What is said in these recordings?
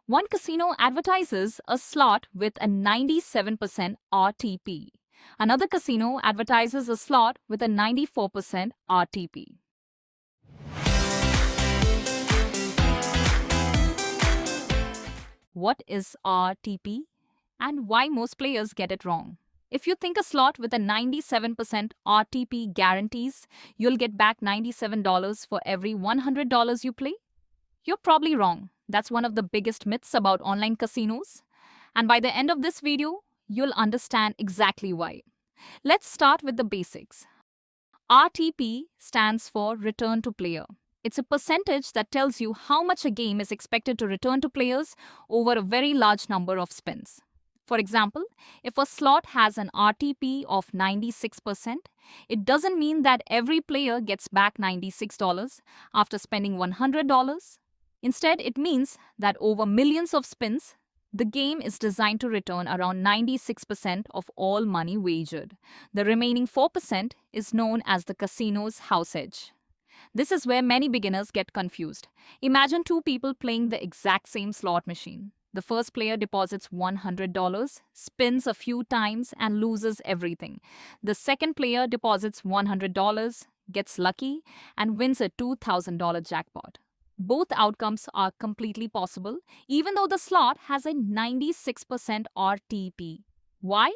One casino advertises a slot with a 97% RTP. Another casino advertises a slot with a 94% RTP. What is RTP and why most players get it wrong? If you think a slot with a 97% RTP guarantees you'll get back $97 for every $100 you play, you're probably wrong. That's one of the biggest myths about online casinos. And by the end of this video, you'll understand exactly why. Let's start with the basics. RTP stands for return to player. It's a percentage that tells you how much a game is expected to return to players over a very large number of spins. For example, if a slot has an RTP of 96%, it doesn't mean that every player gets back $96 after spending $100. Instead, it means that over millions of spins, the game is designed to return around 96% of all money wagered. The remaining 4% is known as the casino's house edge. This is where many beginners get confused. Imagine two people playing the exact same slot machine. The first player deposits $100, spins a few times, and loses everything. The second player deposits $100, gets lucky, and wins a $2,000 jackpot. Both outcomes are completely possible, even though the slot has a 96% RTP. Why?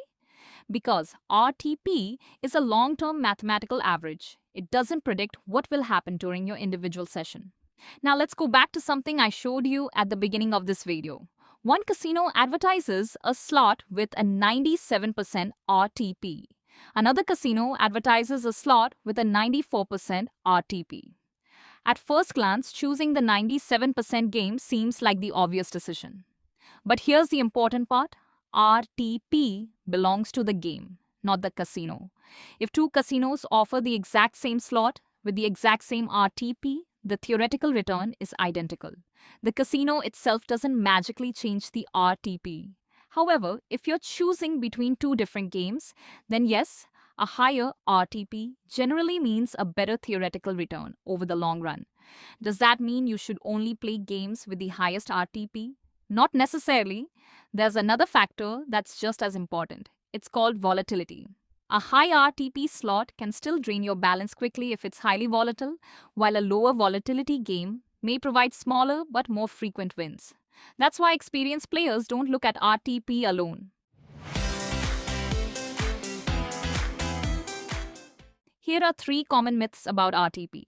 Because RTP is a long-term mathematical average. It doesn't predict what will happen during your individual session. Now let's go back to something I showed you at the beginning of this video. One casino advertises a slot with a 97% RTP. Another casino advertises a slot with a 94% RTP. At first glance, choosing the 97% game seems like the obvious decision. But here's the important part. RTP belongs to the game, not the casino. If two casinos offer the exact same slot with the exact same RTP, the theoretical return is identical. The casino itself doesn't magically change the RTP. However, if you're choosing between two different games, then yes, a higher RTP generally means a better theoretical return over the long run. Does that mean you should only play games with the highest RTP? Not necessarily. There's another factor that's just as important. It's called volatility. A high RTP slot can still drain your balance quickly if it's highly volatile, while a lower volatility game may provide smaller but more frequent wins. That's why experienced players don't look at RTP alone. Here are 3 common myths about RTP.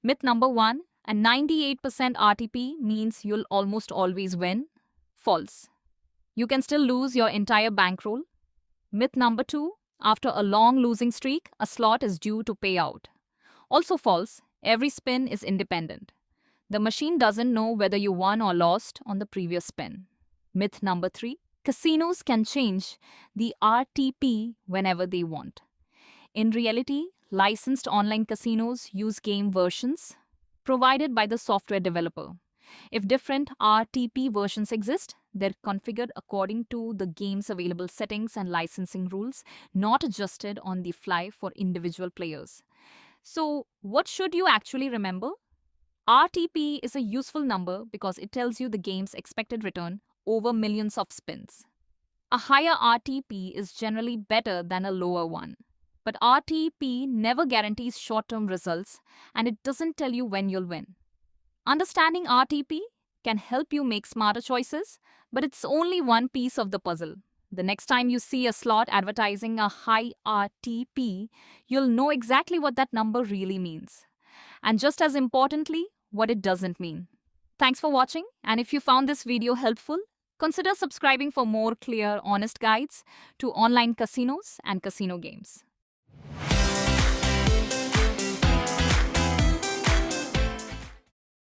Myth number 1, a 98% RTP means you'll almost always win. False. You can still lose your entire bankroll. Myth number 2, after a long losing streak, a slot is due to pay out. Also false, every spin is independent. The machine doesn't know whether you won or lost on the previous spin. Myth number 3, casinos can change the RTP whenever they want. In reality, licensed online casinos use game versions provided by the software developer. If different RTP versions exist, they're configured according to the game's available settings and licensing rules, not adjusted on the fly for individual players. So, what should you actually remember? RTP is a useful number because it tells you the game's expected return over millions of spins. A higher RTP is generally better than a lower one. But RTP never guarantees short-term results, and it doesn't tell you when you'll win. Understanding RTP can help you make smarter choices, but it's only one piece of the puzzle. The next time you see a slot advertising a high RTP, you'll know exactly what that number really means. And just as importantly, what it doesn't mean. Thanks for watching, and if you found this video helpful, consider subscribing for more clear, honest guides to online casinos and casino games.